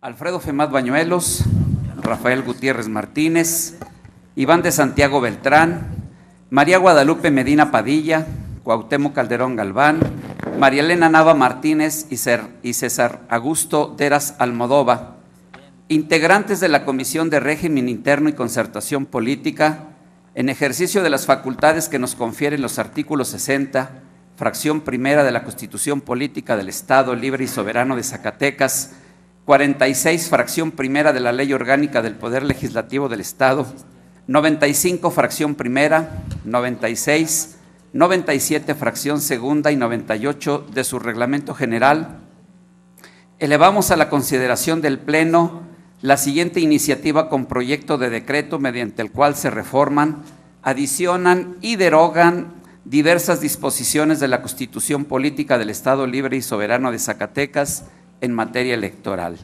Alfredo Femad Bañuelos, Rafael Gutiérrez Martínez, Iván de Santiago Beltrán, María Guadalupe Medina Padilla, Cuauhtémoc Calderón Galván, María Elena Nava Martínez y César Augusto Deras Almodóvar, integrantes de la Comisión de Régimen Interno y Concertación Política, en ejercicio de las facultades que nos confieren los artículos 60, fracción primera de la Constitución Política del Estado Libre y Soberano de Zacatecas, 46, fracción primera de la Ley Orgánica del Poder Legislativo del Estado, 95, fracción primera, 96, 97, fracción segunda y 98 de su Reglamento General, elevamos a la consideración del Pleno la siguiente iniciativa con proyecto de decreto mediante el cual se reforman, adicionan y derogan diversas disposiciones de la Constitución Política del Estado Libre y Soberano de Zacatecas en materia electoral.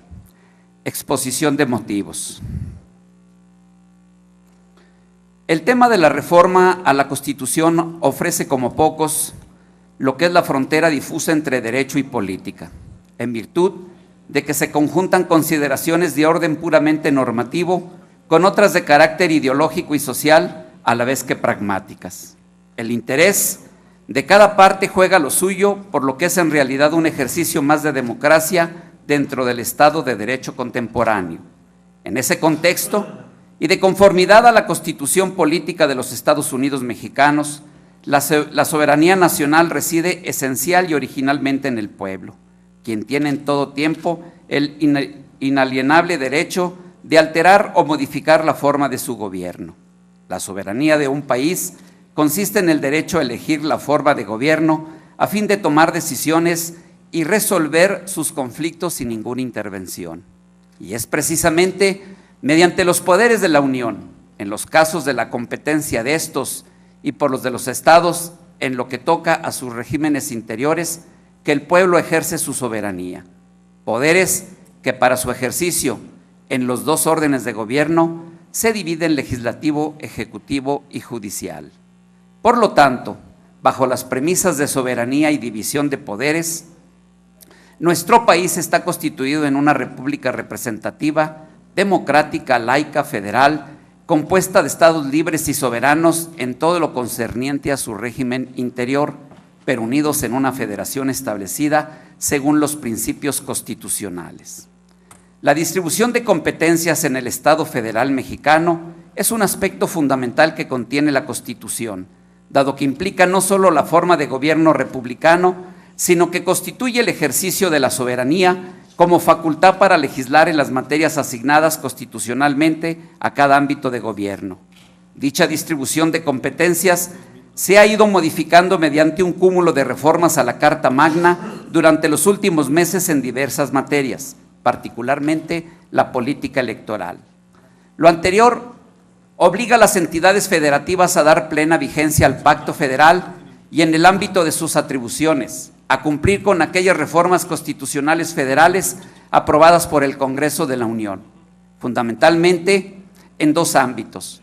Exposición de motivos. El tema de la reforma a la Constitución ofrece como pocos lo que es la frontera difusa entre derecho y política, en virtud de que se conjuntan consideraciones de orden puramente normativo con otras de carácter ideológico y social a la vez que pragmáticas. El interés de cada parte juega lo suyo, por lo que es en realidad un ejercicio más de democracia dentro del Estado de Derecho contemporáneo. En ese contexto, y de conformidad a la Constitución Política de los Estados Unidos Mexicanos, la soberanía nacional reside esencial y originalmente en el pueblo, quien tiene en todo tiempo el inalienable derecho de alterar o modificar la forma de su gobierno. La soberanía de un país consiste en el derecho a elegir la forma de gobierno a fin de tomar decisiones y resolver sus conflictos sin ninguna intervención. Y es precisamente mediante los poderes de la Unión, en los casos de la competencia de estos y por los de los estados, en lo que toca a sus regímenes interiores, que el pueblo ejerce su soberanía. Poderes que para su ejercicio en los dos órdenes de gobierno se dividen legislativo, ejecutivo y judicial. Por lo tanto, bajo las premisas de soberanía y división de poderes, nuestro país está constituido en una república representativa, democrática, laica, federal, compuesta de estados libres y soberanos en todo lo concerniente a su régimen interior, pero unidos en una federación establecida según los principios constitucionales. La distribución de competencias en el Estado federal mexicano es un aspecto fundamental que contiene la Constitución, dado que implica no solo la forma de gobierno republicano, sino que constituye el ejercicio de la soberanía como facultad para legislar en las materias asignadas constitucionalmente a cada ámbito de gobierno. Dicha distribución de competencias se ha ido modificando mediante un cúmulo de reformas a la Carta Magna durante los últimos meses en diversas materias, particularmente la política electoral. Lo anterior obliga a las entidades federativas a dar plena vigencia al Pacto Federal y en el ámbito de sus atribuciones, a cumplir con aquellas reformas constitucionales federales aprobadas por el Congreso de la Unión, fundamentalmente en dos ámbitos.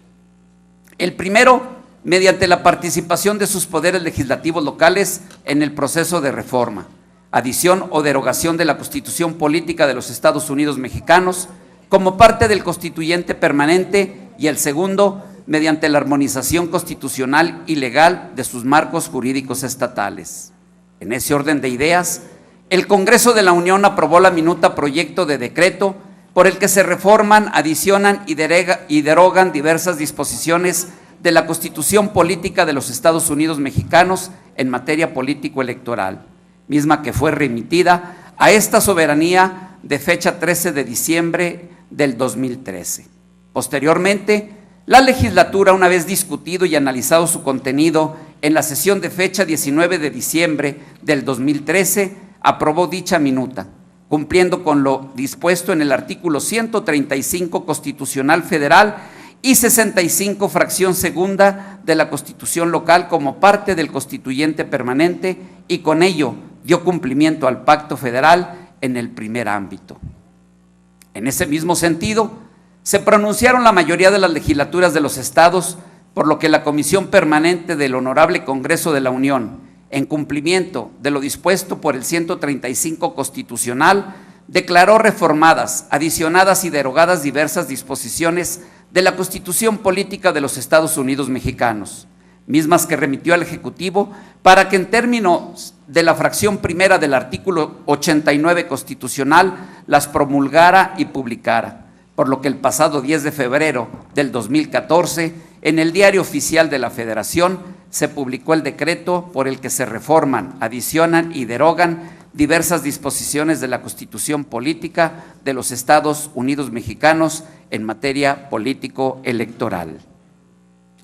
El primero, mediante la participación de sus poderes legislativos locales en el proceso de reforma, adición o derogación de la Constitución Política de los Estados Unidos Mexicanos como parte del constituyente permanente, y el segundo, mediante la armonización constitucional y legal de sus marcos jurídicos estatales. En ese orden de ideas, el Congreso de la Unión aprobó la minuta proyecto de decreto por el que se reforman, adicionan y derogan diversas disposiciones de la Constitución Política de los Estados Unidos Mexicanos en materia político-electoral, misma que fue remitida a esta soberanía de fecha 13 de diciembre del 2013. Posteriormente, la legislatura, una vez discutido y analizado su contenido en la sesión de fecha 19 de diciembre del 2013, aprobó dicha minuta, cumpliendo con lo dispuesto en el artículo 135 Constitucional Federal y 65 fracción segunda de la Constitución local como parte del constituyente permanente, y con ello dio cumplimiento al Pacto Federal en el primer ámbito. En ese mismo sentido, se pronunciaron la mayoría de las legislaturas de los estados, por lo que la Comisión Permanente del Honorable Congreso de la Unión, en cumplimiento de lo dispuesto por el 135 Constitucional, declaró reformadas, adicionadas y derogadas diversas disposiciones de la Constitución Política de los Estados Unidos Mexicanos, mismas que remitió al Ejecutivo para que en términos de la fracción primera del artículo 89 constitucional las promulgara y publicara, por lo que el pasado 10 de febrero del 2014 en el Diario Oficial de la Federación se publicó el decreto por el que se reforman, adicionan y derogan diversas disposiciones de la Constitución Política de los Estados Unidos Mexicanos en materia político-electoral.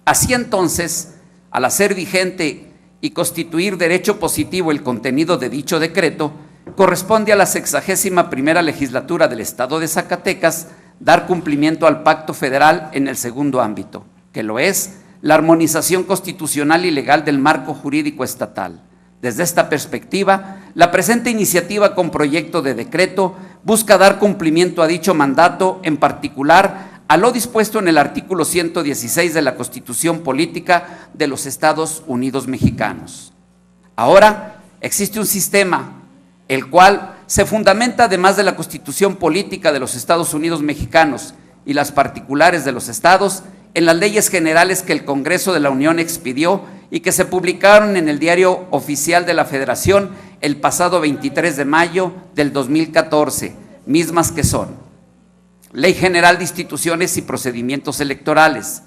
Así entonces, al hacer vigente y constituir derecho positivo el contenido de dicho decreto, corresponde a la 61ª legislatura del Estado de Zacatecas dar cumplimiento al pacto federal en el segundo ámbito, que lo es la armonización constitucional y legal del marco jurídico estatal. Desde esta perspectiva, la presente iniciativa con proyecto de decreto busca dar cumplimiento a dicho mandato, en particular a lo dispuesto en el artículo 116 de la Constitución Política de los Estados Unidos Mexicanos. Ahora existe un sistema, el cual se fundamenta, además de la Constitución Política de los Estados Unidos Mexicanos y las particulares de los estados, en las leyes generales que el Congreso de la Unión expidió y que se publicaron en el Diario Oficial de la Federación el pasado 23 de mayo del 2014, mismas que son: Ley General de Instituciones y Procedimientos Electorales,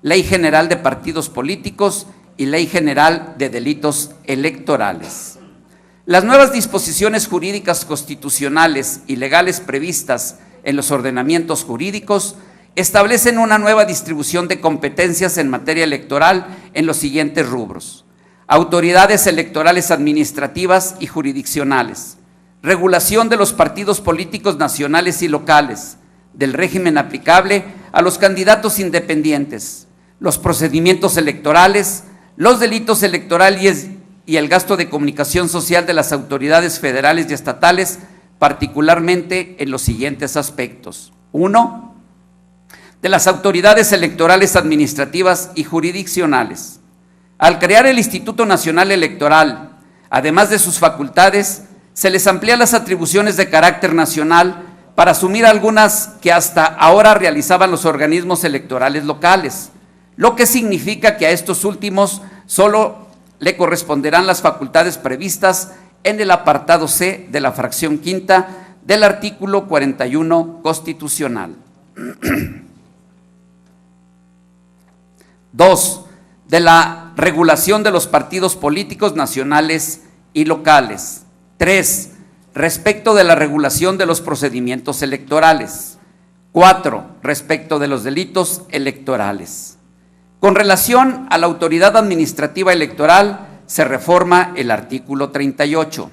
Ley General de Partidos Políticos y Ley General de Delitos Electorales. Las nuevas disposiciones jurídicas constitucionales y legales previstas en los ordenamientos jurídicos establecen una nueva distribución de competencias en materia electoral en los siguientes rubros: autoridades electorales administrativas y jurisdiccionales, regulación de los partidos políticos nacionales y locales, del régimen aplicable a los candidatos independientes, los procedimientos electorales, los delitos electorales y el gasto de comunicación social de las autoridades federales y estatales, particularmente en los siguientes aspectos. 1. De las autoridades electorales administrativas y jurisdiccionales. Al crear el Instituto Nacional Electoral, además de sus facultades, se les amplía las atribuciones de carácter nacional para asumir algunas que hasta ahora realizaban los organismos electorales locales, lo que significa que a estos últimos solo le corresponderán las facultades previstas en el apartado C de la fracción quinta del artículo 41 constitucional. 2. De la regulación de los partidos políticos nacionales y locales. 3. Respecto de la regulación de los procedimientos electorales. 4. Respecto de los delitos electorales. Con relación a la autoridad administrativa electoral, se reforma el artículo 38.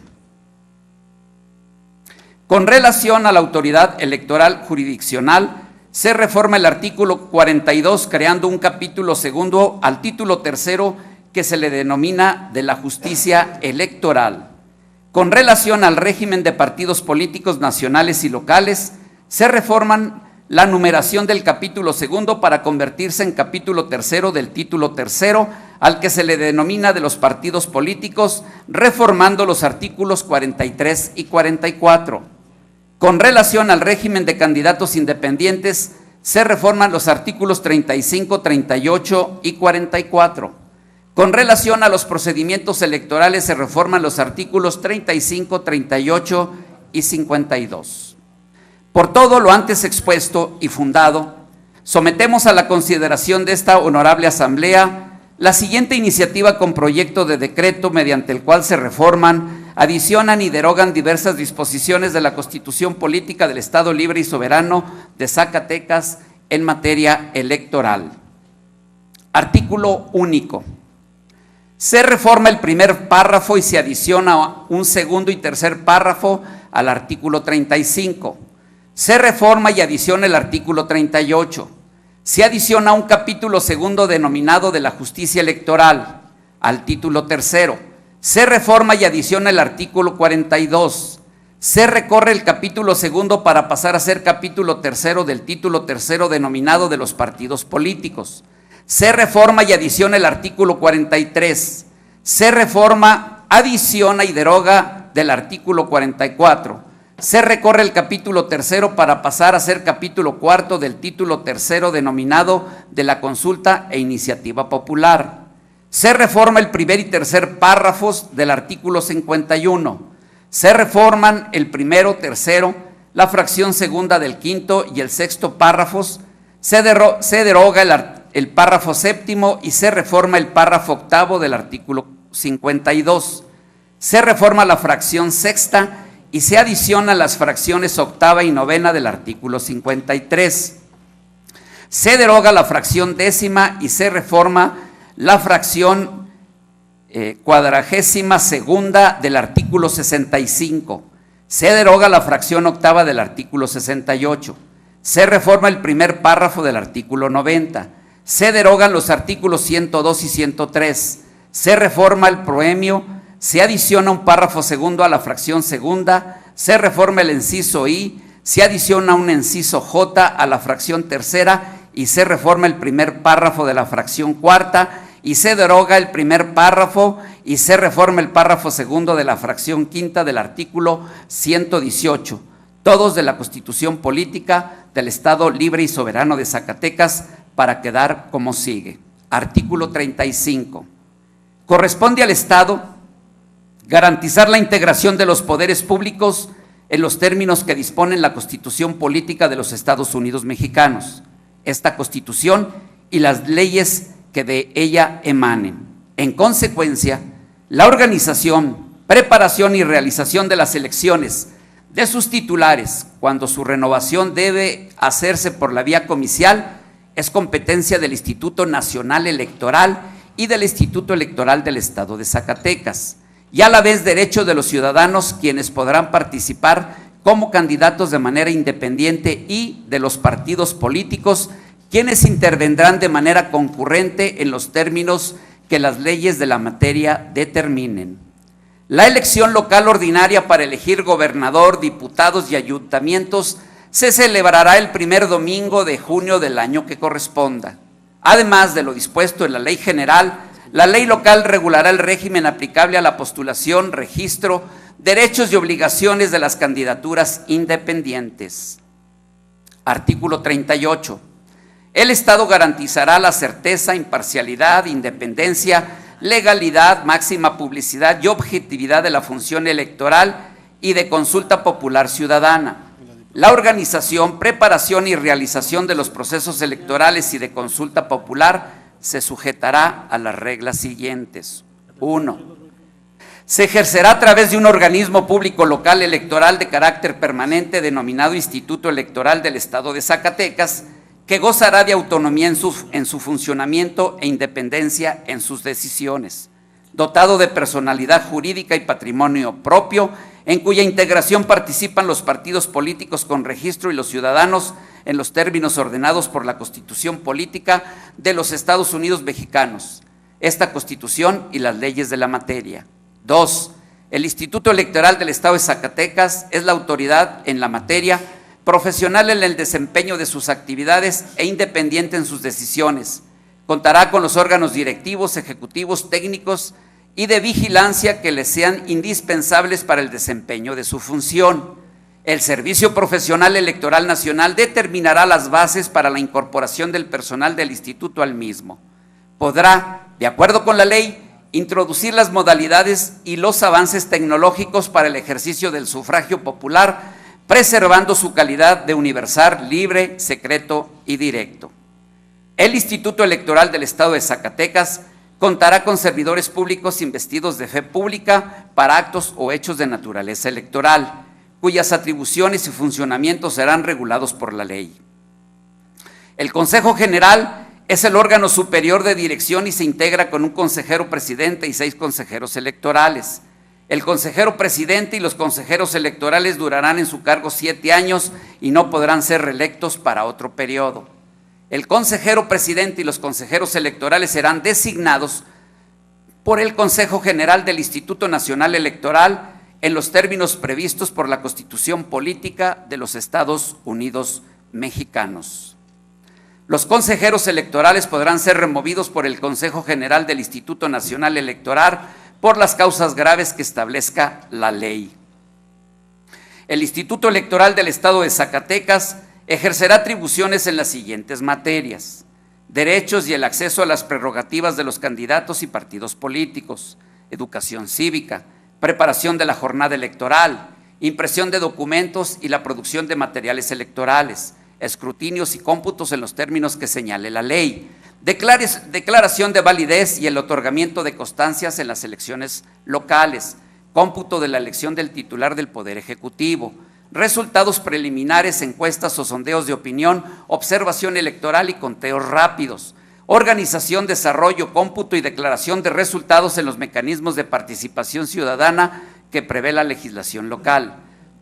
Con relación a la autoridad electoral jurisdiccional, se reforma el artículo 42, creando un capítulo segundo al título tercero que se le denomina de la justicia electoral. Con relación al régimen de partidos políticos nacionales y locales, se reforman la numeración del capítulo segundo para convertirse en capítulo tercero del título tercero, al que se le denomina de los partidos políticos, reformando los artículos 43 y 44. Con relación al régimen de candidatos independientes, se reforman los artículos 35, 38 y 44. Con relación a los procedimientos electorales, se reforman los artículos 35, 38 y 52. Por todo lo antes expuesto y fundado, sometemos a la consideración de esta honorable Asamblea la siguiente iniciativa con proyecto de decreto mediante el cual se reforman, adicionan y derogan diversas disposiciones de la Constitución Política del Estado Libre y Soberano de Zacatecas en materia electoral. Artículo único. Se reforma el primer párrafo y se adiciona un segundo y tercer párrafo al artículo 35. Se reforma y adiciona el artículo 38. Se adiciona un capítulo segundo denominado de la justicia electoral al título tercero. Se reforma y adiciona el artículo 42. Se recorre el capítulo segundo para pasar a ser capítulo tercero del título tercero denominado de los partidos políticos. Se reforma y adiciona el artículo 43. Se reforma, adiciona y deroga del artículo 44. Se recorre el capítulo tercero para pasar a ser capítulo cuarto del título tercero denominado de la consulta e iniciativa popular. Se reforma el primer y tercer párrafos del artículo 51. Se reforman el primero, tercero, la fracción segunda del quinto y el sexto párrafos. Se deroga el párrafo séptimo y se reforma el párrafo octavo del artículo 52. Se reforma la fracción sexta y se adicionan las fracciones octava y novena del artículo 53. Se deroga la fracción décima y se reforma la fracción cuadragésima segunda del artículo 65. Se deroga la fracción octava del artículo 68. Se reforma el primer párrafo del artículo 90. Se derogan los artículos 102 y 103. Se reforma el proemio. Se adiciona un párrafo segundo a la fracción segunda. Se reforma el inciso I. Se adiciona un inciso J a la fracción tercera y se reforma el primer párrafo de la fracción cuarta y se deroga el primer párrafo y se reforma el párrafo segundo de la fracción quinta del artículo 118, todos de la Constitución Política del Estado Libre y Soberano de Zacatecas, para quedar como sigue. Artículo 35. Corresponde al Estado garantizar la integración de los poderes públicos en los términos que disponen la Constitución Política de los Estados Unidos Mexicanos, esta Constitución y las leyes que de ella emanen. En consecuencia, la organización, preparación y realización de las elecciones de sus titulares, cuando su renovación debe hacerse por la vía comicial, es competencia del Instituto Nacional Electoral y del Instituto Electoral del Estado de Zacatecas, y a la vez derecho de los ciudadanos, quienes podrán participar como candidatos de manera independiente, y de los partidos políticos, quienes intervendrán de manera concurrente en los términos que las leyes de la materia determinen. La elección local ordinaria para elegir gobernador, diputados y ayuntamientos se celebrará el primer domingo de junio del año que corresponda. Además de lo dispuesto en la ley general, la ley local regulará el régimen aplicable a la postulación, registro, derechos y obligaciones de las candidaturas independientes. Artículo 38. El Estado garantizará la certeza, imparcialidad, independencia, legalidad, máxima publicidad y objetividad de la función electoral y de consulta popular ciudadana. La organización, preparación y realización de los procesos electorales y de consulta popular se sujetará a las reglas siguientes. 1. Se ejercerá a través de un organismo público local electoral de carácter permanente denominado Instituto Electoral del Estado de Zacatecas, que gozará de autonomía en su funcionamiento e independencia en sus decisiones, dotado de personalidad jurídica y patrimonio propio, en cuya integración participan los partidos políticos con registro y los ciudadanos en los términos ordenados por la Constitución Política de los Estados Unidos Mexicanos, esta Constitución y las leyes de la materia. 2. El Instituto Electoral del Estado de Zacatecas es la autoridad en la materia, profesional en el desempeño de sus actividades e independiente en sus decisiones. Contará con los órganos directivos, ejecutivos, técnicos y de vigilancia que les sean indispensables para el desempeño de su función. El Servicio Profesional Electoral Nacional determinará las bases para la incorporación del personal del instituto al mismo. Podrá, de acuerdo con la ley, introducir las modalidades y los avances tecnológicos para el ejercicio del sufragio popular, preservando su calidad de universal, libre, secreto y directo. El Instituto Electoral del Estado de Zacatecas contará con servidores públicos investidos de fe pública para actos o hechos de naturaleza electoral, cuyas atribuciones y funcionamientos serán regulados por la ley. El Consejo General es el órgano superior de dirección y se integra con un consejero presidente y 6 consejeros electorales. El consejero presidente y los consejeros electorales durarán en su cargo 7 años y no podrán ser reelectos para otro periodo. El consejero presidente y los consejeros electorales serán designados por el Consejo General del Instituto Nacional Electoral en los términos previstos por la Constitución Política de los Estados Unidos Mexicanos. Los consejeros electorales podrán ser removidos por el Consejo General del Instituto Nacional Electoral por las causas graves que establezca la ley. El Instituto Electoral del Estado de Zacatecas ejercerá atribuciones en las siguientes materias: derechos y el acceso a las prerrogativas de los candidatos y partidos políticos, educación cívica, preparación de la jornada electoral, impresión de documentos y la producción de materiales electorales, escrutinios y cómputos en los términos que señale la ley, declaración de validez y el otorgamiento de constancias en las elecciones locales, cómputo de la elección del titular del Poder Ejecutivo, resultados preliminares, encuestas o sondeos de opinión, observación electoral y conteos rápidos, organización, desarrollo, cómputo y declaración de resultados en los mecanismos de participación ciudadana que prevé la legislación local,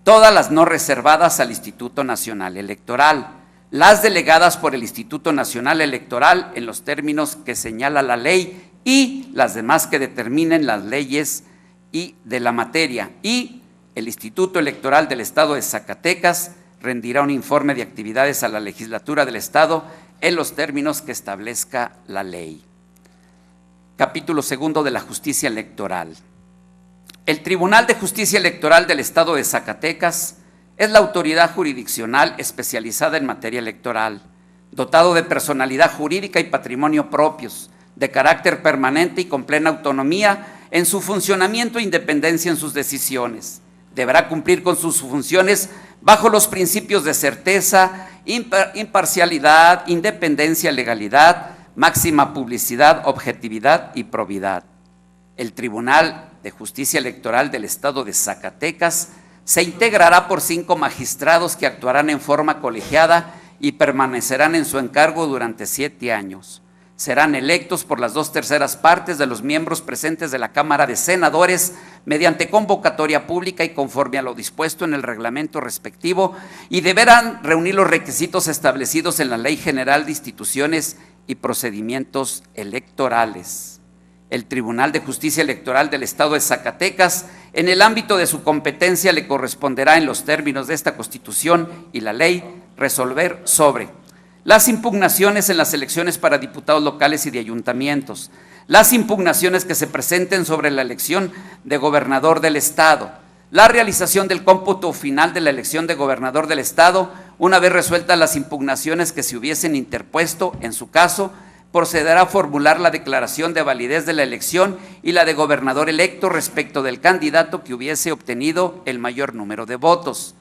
todas las no reservadas al Instituto Nacional Electoral, las delegadas por el Instituto Nacional Electoral en los términos que señala la ley y las demás que determinen las leyes y de la materia, y el Instituto Electoral del Estado de Zacatecas rendirá un informe de actividades a la legislatura del Estado en los términos que establezca la ley. Capítulo segundo de la Justicia Electoral. El Tribunal de Justicia Electoral del Estado de Zacatecas es la autoridad jurisdiccional especializada en materia electoral, dotado de personalidad jurídica y patrimonio propios, de carácter permanente y con plena autonomía en su funcionamiento e independencia en sus decisiones. Deberá cumplir con sus funciones bajo los principios de certeza, imparcialidad, independencia, legalidad, máxima publicidad, objetividad y probidad. El Tribunal de Justicia Electoral del Estado de Zacatecas se integrará por 5 magistrados que actuarán en forma colegiada y permanecerán en su encargo durante 7 años. Serán electos por las 2/3 partes de los miembros presentes de la Cámara de Senadores mediante convocatoria pública y conforme a lo dispuesto en el reglamento respectivo, y deberán reunir los requisitos establecidos en la Ley General de Instituciones y Procedimientos Electorales. El Tribunal de Justicia Electoral del Estado de Zacatecas, en el ámbito de su competencia, le corresponderá, en los términos de esta Constitución y la ley, resolver sobre las impugnaciones en las elecciones para diputados locales y de ayuntamientos, las impugnaciones que se presenten sobre la elección de gobernador del Estado, la realización del cómputo final de la elección de gobernador del Estado, una vez resueltas las impugnaciones que se hubiesen interpuesto, en su caso, procederá a formular la declaración de validez de la elección y la de gobernador electo respecto del candidato que hubiese obtenido el mayor número de votos.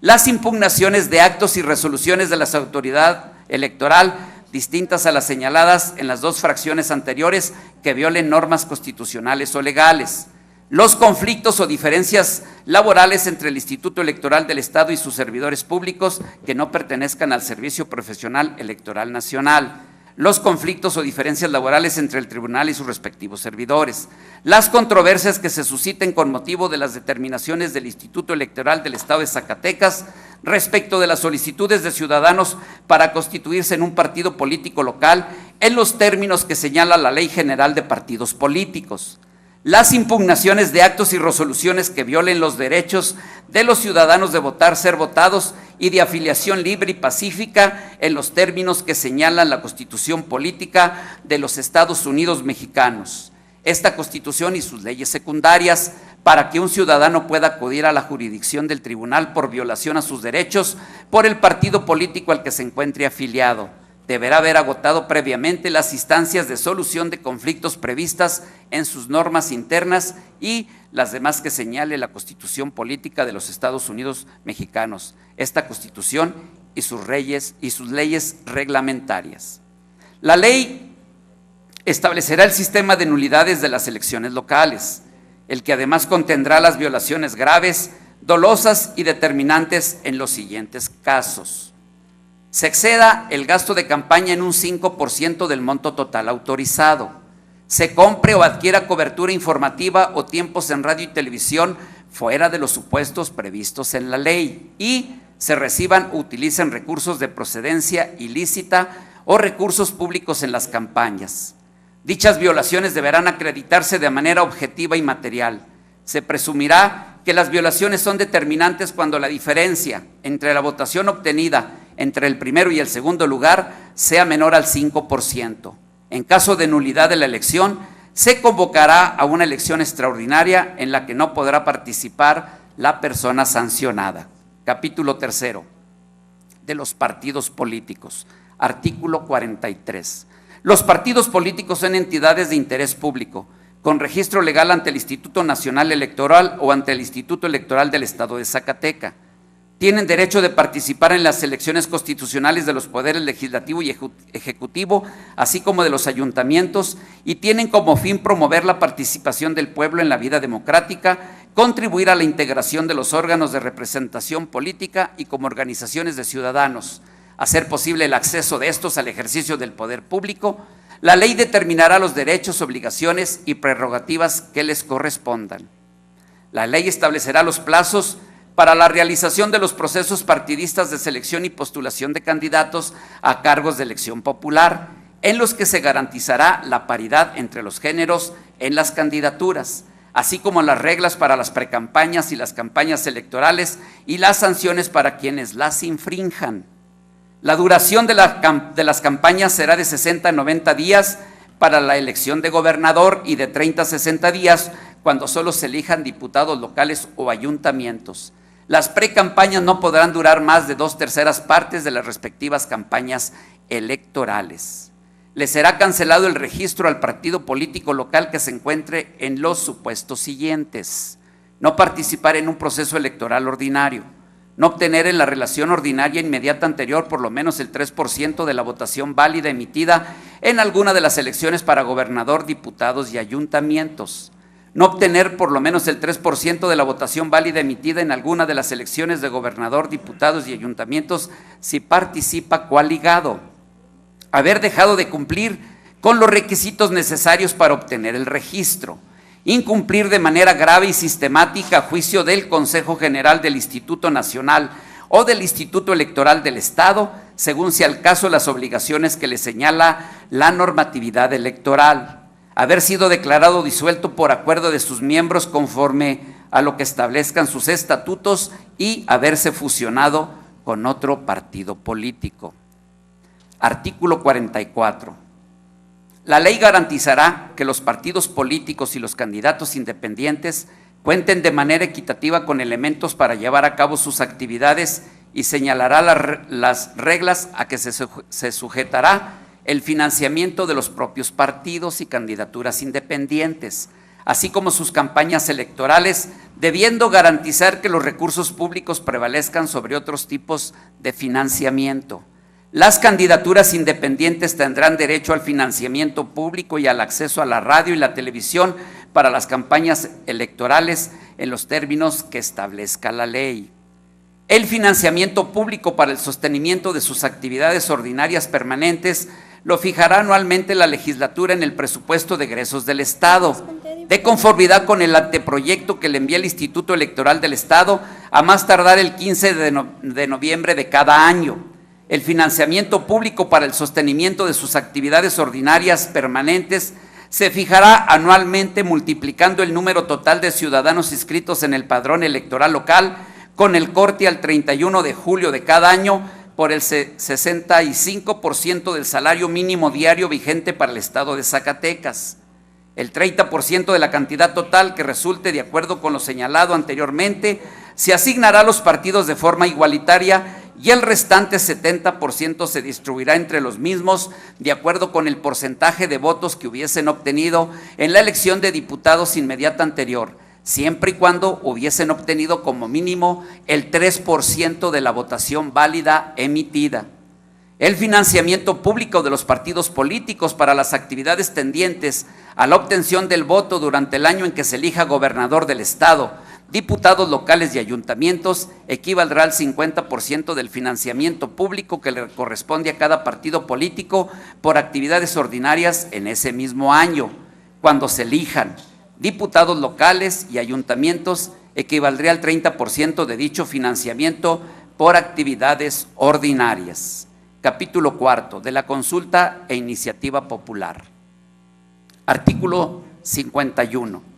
Las impugnaciones de actos y resoluciones de la autoridad electoral distintas a las señaladas en las 2 fracciones anteriores que violen normas constitucionales o legales. Los conflictos o diferencias laborales entre el Instituto Electoral del Estado y sus servidores públicos que no pertenezcan al Servicio Profesional Electoral Nacional. Los conflictos o diferencias laborales entre el tribunal y sus respectivos servidores, las controversias que se susciten con motivo de las determinaciones del Instituto Electoral del Estado de Zacatecas respecto de las solicitudes de ciudadanos para constituirse en un partido político local en los términos que señala la Ley General de Partidos Políticos, las impugnaciones de actos y resoluciones que violen los derechos de los ciudadanos de votar, ser votados y de afiliación libre y pacífica en los términos que señalan la Constitución Política de los Estados Unidos Mexicanos, esta Constitución y sus leyes secundarias, para que un ciudadano pueda acudir a la jurisdicción del tribunal por violación a sus derechos por el partido político al que se encuentre afiliado. Deberá haber agotado previamente las instancias de solución de conflictos previstas en sus normas internas y las demás que señale la Constitución Política de los Estados Unidos Mexicanos, esta Constitución y sus leyes reglamentarias. La ley establecerá el sistema de nulidades de las elecciones locales, el que además contendrá las violaciones graves, dolosas y determinantes en los siguientes casos. Se exceda el gasto de campaña en un 5% del monto total autorizado. Se compre o adquiera cobertura informativa o tiempos en radio y televisión fuera de los supuestos previstos en la ley y se reciban o utilicen recursos de procedencia ilícita o recursos públicos en las campañas. Dichas violaciones deberán acreditarse de manera objetiva y material. Se presumirá que las violaciones son determinantes cuando la diferencia entre la votación obtenida entre el primero y el segundo lugar sea menor al 5%. En caso de nulidad de la elección, se convocará a una elección extraordinaria en la que no podrá participar la persona sancionada. Capítulo 3 de los partidos políticos. Artículo 43. Los partidos políticos son entidades de interés público, con registro legal ante el Instituto Nacional Electoral o ante el Instituto Electoral del Estado de Zacatecas. Tienen derecho de participar en las elecciones constitucionales de los poderes legislativo y ejecutivo, así como de los ayuntamientos, y tienen como fin promover la participación del pueblo en la vida democrática, contribuir a la integración de los órganos de representación política y como organizaciones de ciudadanos, hacer posible el acceso de estos al ejercicio del poder público. La ley determinará los derechos, obligaciones y prerrogativas que les correspondan. La ley establecerá los plazos para la realización de los procesos partidistas de selección y postulación de candidatos a cargos de elección popular, en los que se garantizará la paridad entre los géneros en las candidaturas, así como las reglas para las precampañas y las campañas electorales y las sanciones para quienes las infrinjan. La duración de las campañas será de 60 a 90 días para la elección de gobernador y de 30 a 60 días cuando solo se elijan diputados locales o ayuntamientos. Las precampañas no podrán durar más de 2/3 partes de las respectivas campañas electorales. Le será cancelado el registro al partido político local que se encuentre en los supuestos siguientes: no participar en un proceso electoral ordinario, no obtener en la relación ordinaria inmediata anterior por lo menos el 3% de la votación válida emitida en alguna de las elecciones para gobernador, diputados y ayuntamientos, no obtener por lo menos el 3% de la votación válida emitida en alguna de las elecciones de gobernador, diputados y ayuntamientos si participa coaligado, haber dejado de cumplir con los requisitos necesarios para obtener el registro, incumplir de manera grave y sistemática a juicio del Consejo General del Instituto Nacional o del Instituto Electoral del Estado, según sea el caso, las obligaciones que le señala la normatividad electoral, haber sido declarado disuelto por acuerdo de sus miembros conforme a lo que establezcan sus estatutos y haberse fusionado con otro partido político. Artículo 44. La ley garantizará que los partidos políticos y los candidatos independientes cuenten de manera equitativa con elementos para llevar a cabo sus actividades y señalará las reglas a que se sujetará el financiamiento de los propios partidos y candidaturas independientes, así como sus campañas electorales, debiendo garantizar que los recursos públicos prevalezcan sobre otros tipos de financiamiento. Las candidaturas independientes tendrán derecho al financiamiento público y al acceso a la radio y la televisión para las campañas electorales en los términos que establezca la ley. El financiamiento público para el sostenimiento de sus actividades ordinarias permanentes lo fijará anualmente la legislatura en el presupuesto de egresos del Estado, de conformidad con el anteproyecto que le envía el Instituto Electoral del Estado a más tardar el 15 de noviembre de cada año. El financiamiento público para el sostenimiento de sus actividades ordinarias permanentes se fijará anualmente multiplicando el número total de ciudadanos inscritos en el padrón electoral local con el corte al 31 de julio de cada año por el 65% del salario mínimo diario vigente para el Estado de Zacatecas. El 30% de la cantidad total que resulte de acuerdo con lo señalado anteriormente se asignará a los partidos de forma igualitaria y el restante 70% se distribuirá entre los mismos de acuerdo con el porcentaje de votos que hubiesen obtenido en la elección de diputados inmediata anterior, siempre y cuando hubiesen obtenido como mínimo el 3% de la votación válida emitida. El financiamiento público de los partidos políticos para las actividades tendientes a la obtención del voto durante el año en que se elija gobernador del Estado, diputados locales y ayuntamientos, equivaldrá al 50% del financiamiento público que le corresponde a cada partido político por actividades ordinarias en ese mismo año. Cuando se elijan diputados locales y ayuntamientos, equivaldría al 30% de dicho financiamiento por actividades ordinarias. Capítulo 4 de la consulta e iniciativa popular. Artículo 51.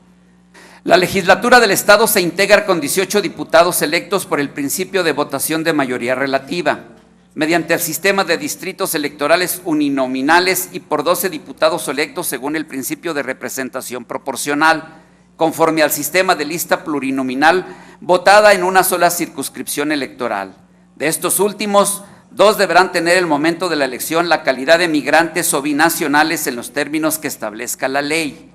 La legislatura del Estado se integra con 18 diputados electos por el principio de votación de mayoría relativa, mediante el sistema de distritos electorales uninominales y por 12 diputados electos según el principio de representación proporcional, conforme al sistema de lista plurinominal votada en una sola circunscripción electoral. De estos últimos, 2 deberán tener el momento de la elección la calidad de migrantes o binacionales en los términos que establezca la ley.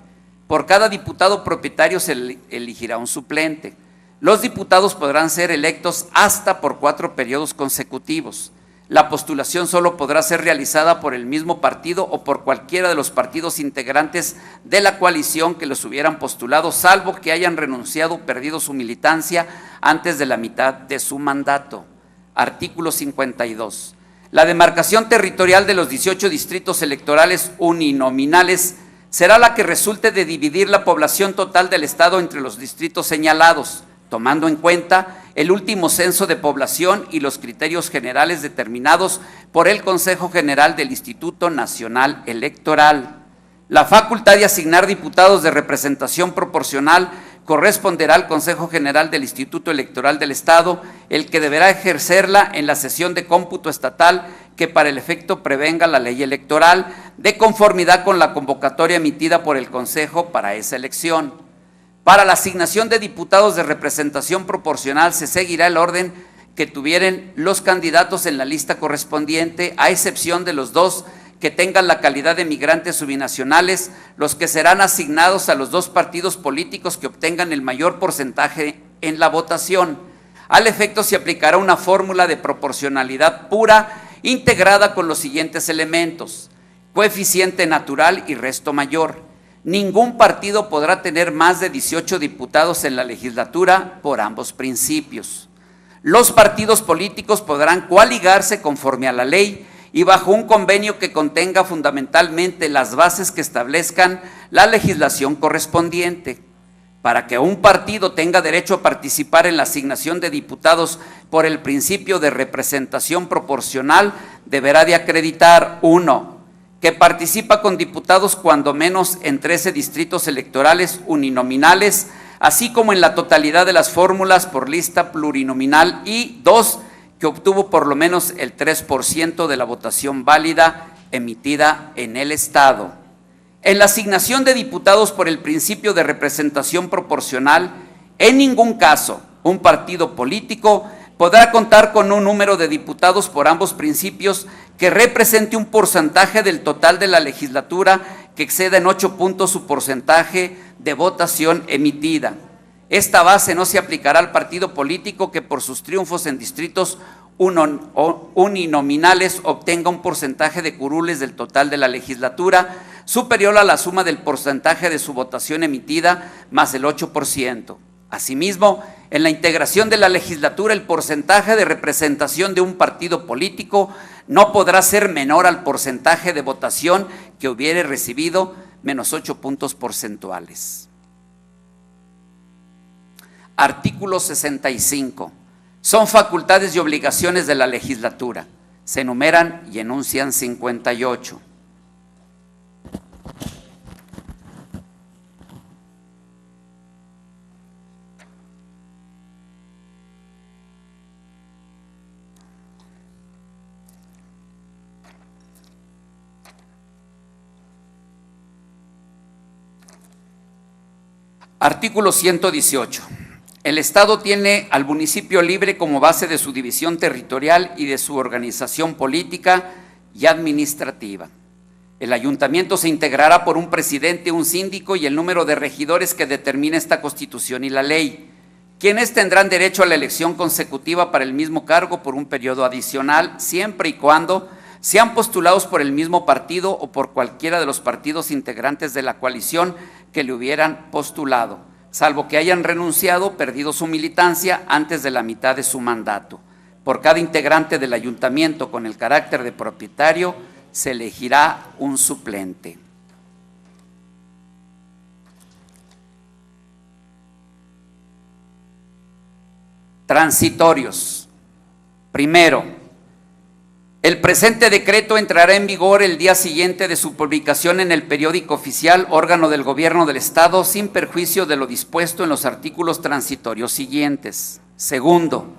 Por cada diputado propietario se elegirá un suplente. Los diputados podrán ser electos hasta por 4 periodos consecutivos. La postulación solo podrá ser realizada por el mismo partido o por cualquiera de los partidos integrantes de la coalición que los hubieran postulado, salvo que hayan renunciado o perdido su militancia antes de la mitad de su mandato. Artículo 52. La demarcación territorial de los 18 distritos electorales uninominales será la que resulte de dividir la población total del Estado entre los distritos señalados, tomando en cuenta el último censo de población y los criterios generales determinados por el Consejo General del Instituto Nacional Electoral. La facultad de asignar diputados de representación proporcional corresponderá al Consejo General del Instituto Electoral del Estado, el que deberá ejercerla en la sesión de cómputo estatal que para el efecto prevenga la ley electoral, de conformidad con la convocatoria emitida por el Consejo para esa elección. Para la asignación de diputados de representación proporcional se seguirá el orden que tuvieran los candidatos en la lista correspondiente, a excepción de los 2 que tengan la calidad de migrantes o binacionales, los que serán asignados a los 2 partidos políticos que obtengan el mayor porcentaje en la votación. Al efecto se aplicará una fórmula de proporcionalidad pura integrada con los siguientes elementos: coeficiente natural y resto mayor. Ningún partido podrá tener más de 18 diputados en la legislatura por ambos principios. Los partidos políticos podrán coaligarse conforme a la ley y bajo un convenio que contenga fundamentalmente las bases que establezcan la legislación correspondiente. Para que un partido tenga derecho a participar en la asignación de diputados por el principio de representación proporcional, deberá de acreditar: 1. Que participa con diputados cuando menos en 13 distritos electorales uninominales, así como en la totalidad de las fórmulas por lista plurinominal, y 2, que obtuvo por lo menos el 3% de la votación válida emitida en el Estado. En la asignación de diputados por el principio de representación proporcional, en ningún caso un partido político podrá contar con un número de diputados por ambos principios que represente un porcentaje del total de la legislatura que exceda en 8 puntos su porcentaje de votación emitida. Esta base no se aplicará al partido político que por sus triunfos en distritos uninominales obtenga un porcentaje de curules del total de la legislatura superior a la suma del porcentaje de su votación emitida más el 8%. Asimismo, en la integración de la legislatura, el porcentaje de representación de un partido político no podrá ser menor al porcentaje de votación que hubiere recibido menos 8 puntos porcentuales. Artículo 65. Son facultades y obligaciones de la legislatura. Se enumeran y enuncian 58. Artículo 118. El Estado tiene al municipio libre como base de su división territorial y de su organización política y administrativa. El ayuntamiento se integrará por un presidente, un síndico y el número de regidores que determina esta Constitución y la ley, quienes tendrán derecho a la elección consecutiva para el mismo cargo por un periodo adicional, siempre y cuando sean postulados por el mismo partido o por cualquiera de los partidos integrantes de la coalición que le hubieran postulado, salvo que hayan renunciado o perdido su militancia antes de la mitad de su mandato. Por cada integrante del ayuntamiento con el carácter de propietario se elegirá un suplente. Transitorios. Primero, el presente decreto entrará en vigor el día siguiente de su publicación en el periódico oficial, órgano del Gobierno del Estado, sin perjuicio de lo dispuesto en los artículos transitorios siguientes. Segundo,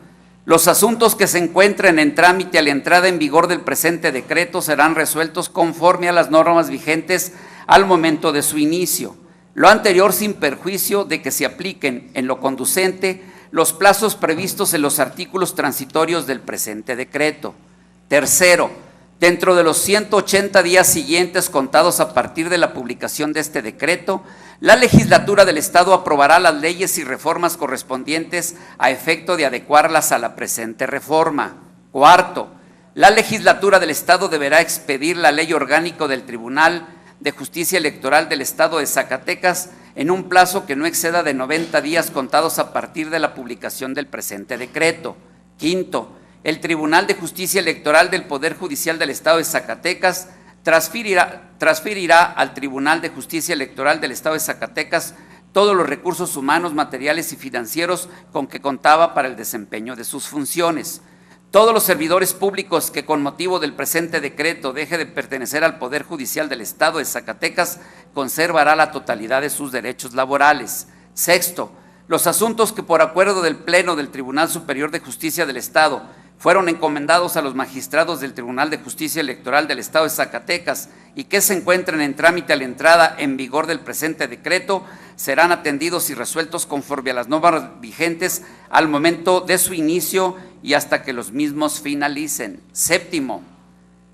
los asuntos que se encuentren en trámite a la entrada en vigor del presente decreto serán resueltos conforme a las normas vigentes al momento de su inicio. Lo anterior sin perjuicio de que se apliquen en lo conducente los plazos previstos en los artículos transitorios del presente decreto. Tercero, dentro de los 180 días siguientes contados a partir de la publicación de este decreto, la legislatura del Estado aprobará las leyes y reformas correspondientes a efecto de adecuarlas a la presente reforma. Cuarto, la legislatura del Estado deberá expedir la ley orgánica del Tribunal de Justicia Electoral del Estado de Zacatecas en un plazo que no exceda de 90 días contados a partir de la publicación del presente decreto. Quinto, el Tribunal de Justicia Electoral del Poder Judicial del Estado de Zacatecas transferirá al Tribunal de Justicia Electoral del Estado de Zacatecas todos los recursos humanos, materiales y financieros con que contaba para el desempeño de sus funciones. Todos los servidores públicos que con motivo del presente decreto deje de pertenecer al Poder Judicial del Estado de Zacatecas conservará la totalidad de sus derechos laborales. Sexto, los asuntos que por acuerdo del Pleno del Tribunal Superior de Justicia del Estado fueron encomendados a los magistrados del Tribunal de Justicia Electoral del Estado de Zacatecas y que se encuentren en trámite a la entrada en vigor del presente decreto, serán atendidos y resueltos conforme a las normas vigentes al momento de su inicio y hasta que los mismos finalicen. Séptimo,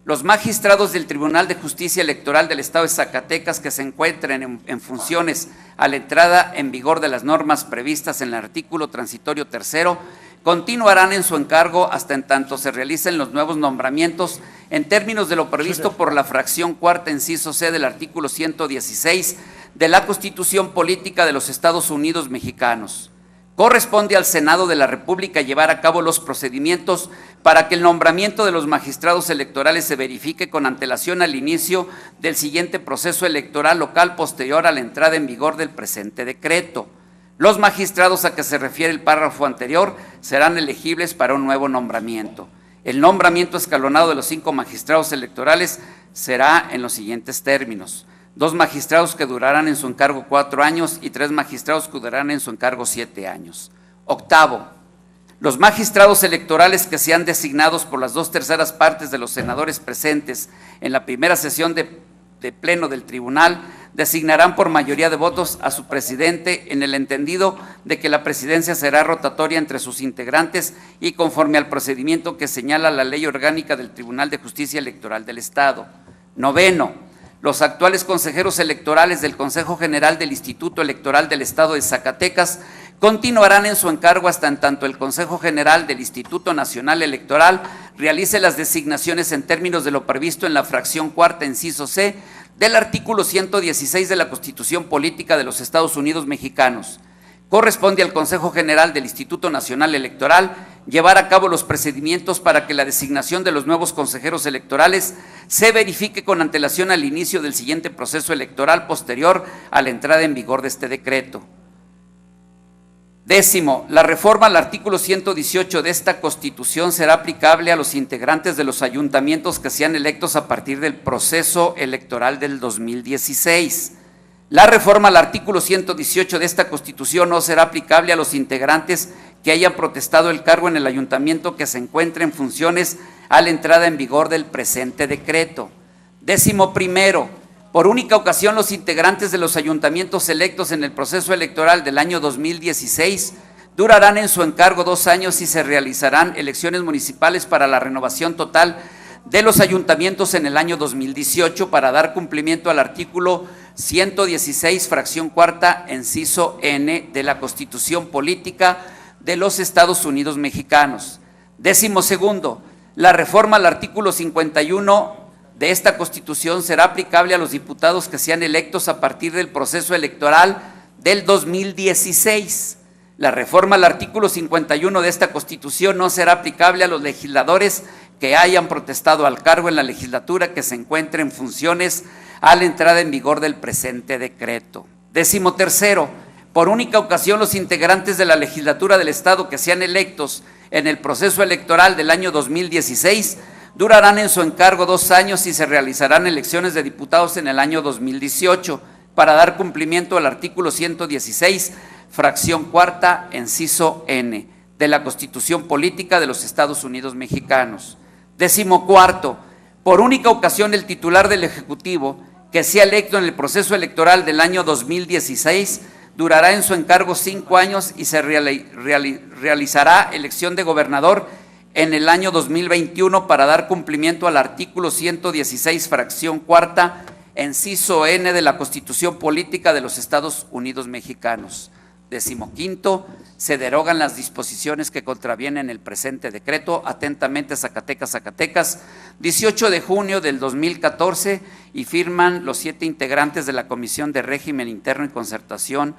los magistrados del Tribunal de Justicia Electoral del Estado de Zacatecas que se encuentren en funciones a la entrada en vigor de las normas previstas en el artículo transitorio tercero continuarán en su encargo hasta en tanto se realicen los nuevos nombramientos en términos de lo previsto por la fracción cuarta, inciso C del artículo 116 de la Constitución Política de los Estados Unidos Mexicanos. Corresponde al Senado de la República llevar a cabo los procedimientos para que el nombramiento de los magistrados electorales se verifique con antelación al inicio del siguiente proceso electoral local posterior a la entrada en vigor del presente decreto. Los magistrados a que se refiere el párrafo anterior serán elegibles para un nuevo nombramiento. El nombramiento escalonado de los 5 magistrados electorales será en los siguientes términos: 2 magistrados que durarán en su encargo 4 años y 3 magistrados que durarán en su encargo 7 años. Octavo, los magistrados electorales que sean designados por las 2/3 partes de los senadores presentes en la primera sesión de pleno del tribunal designarán por mayoría de votos a su presidente en el entendido de que la presidencia será rotatoria entre sus integrantes y conforme al procedimiento que señala la ley orgánica del Tribunal de Justicia Electoral del Estado. Noveno, los actuales consejeros electorales del Consejo General del Instituto Electoral del Estado de Zacatecas continuarán en su encargo hasta en tanto el Consejo General del Instituto Nacional Electoral realice las designaciones en términos de lo previsto en la fracción cuarta, inciso C, del artículo 116 de la Constitución Política de los Estados Unidos Mexicanos. Corresponde al Consejo General del Instituto Nacional Electoral llevar a cabo los procedimientos para que la designación de los nuevos consejeros electorales se verifique con antelación al inicio del siguiente proceso electoral posterior a la entrada en vigor de este decreto. Décimo, la reforma al artículo 118 de esta Constitución será aplicable a los integrantes de los ayuntamientos que sean electos a partir del proceso electoral del 2016. La reforma al artículo 118 de esta Constitución no será aplicable a los integrantes que hayan protestado el cargo en el ayuntamiento que se encuentre en funciones a la entrada en vigor del presente decreto. Décimo primero, por única ocasión los integrantes de los ayuntamientos electos en el proceso electoral del año 2016 durarán en su encargo 2 años y se realizarán elecciones municipales para la renovación total de los ayuntamientos en el año 2018 para dar cumplimiento al artículo 116, fracción cuarta, inciso N de la Constitución Política de los Estados Unidos Mexicanos. Décimo segundo, la reforma al artículo 51 de esta Constitución será aplicable a los diputados que sean electos a partir del proceso electoral del 2016. La reforma al artículo 51 de esta Constitución no será aplicable a los legisladores que hayan protestado al cargo en la legislatura que se encuentre en funciones a la entrada en vigor del presente decreto. Décimo tercero, por única ocasión los integrantes de la legislatura del Estado que sean electos en el proceso electoral del año 2016 durarán en su encargo 2 años y se realizarán elecciones de diputados en el año 2018 para dar cumplimiento al artículo 116, fracción cuarta, inciso N, de la Constitución Política de los Estados Unidos Mexicanos. Décimo cuarto, por única ocasión el titular del Ejecutivo que sea electo en el proceso electoral del año 2016 Durará en su encargo 5 años y se realizará elección de gobernador en el año 2021 para dar cumplimiento al artículo 116, fracción cuarta, inciso N de la Constitución Política de los Estados Unidos Mexicanos. 15º, se derogan las disposiciones que contravienen el presente decreto. Atentamente, Zacatecas, Zacatecas, 18 de junio del 2014, y firman los 7 integrantes de la Comisión de Régimen Interno y Concertación